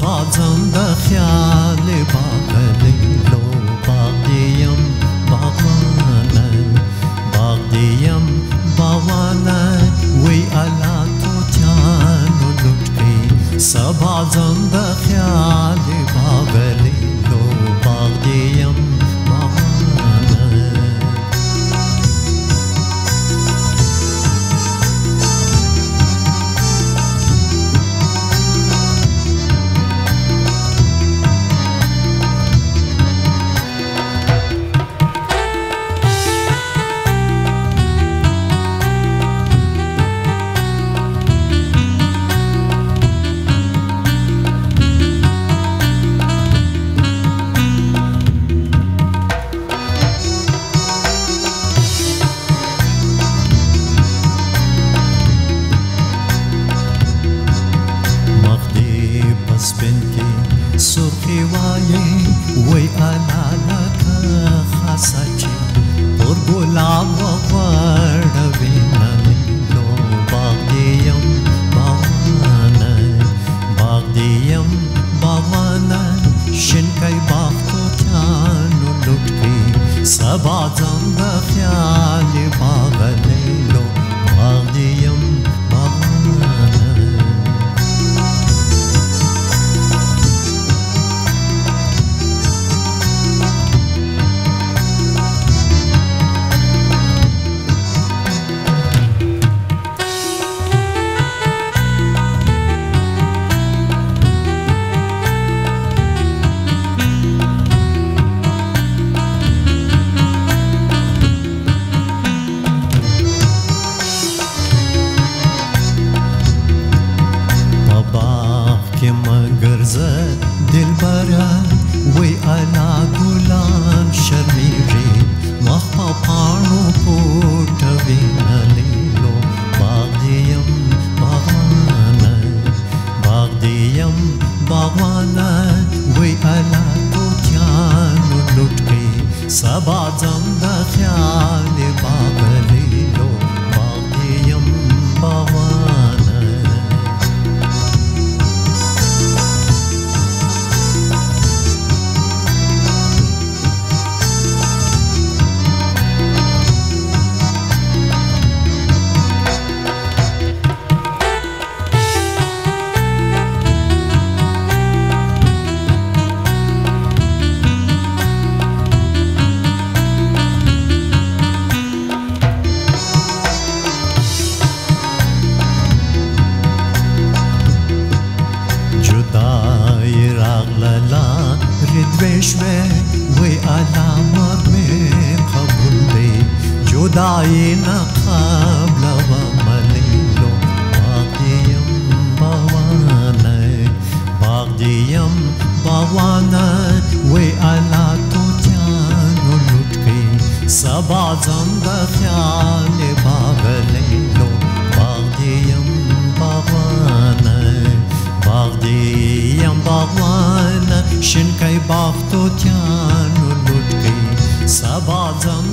سبازم د خیال باغلیلو باغ دیم باغوانه باغ دیم باغوانه وی الا توتیانو لطفی سبازم د خیال باغلیلو باغ دیم سرخی وایی وی انا لکه خاصه پر گلاب و غوړوینه لیلو باغ دیم باغوانه باغ دیم باغوانه شینکی باغ توتیانو لوټ کړي سبا ځم د خیال باغلیلو باغ دیم باغوانه مگر زه دلبره وی انا ګلان شرمیږي مخ په پاڼو پټوینه لیلو باغ دیم باغوانه باغ دیم باغوانه وی انا توتیانو لوټ کړي سبا ځم د خیال باغلیلو باغ دیم باغوانه ردوشوه وی علامت میں قبول دی جدائی نا قبل و ملیلو باغ دیم باغوانه باغ دیم باغوانه وی علا توتیانو لوٹ کئی سبا ځم د خیال باغلیلو باغ دیم باغوانه باغ دیم باغوانه شینکی باغ توتیانو لوټ کړي سبا ځم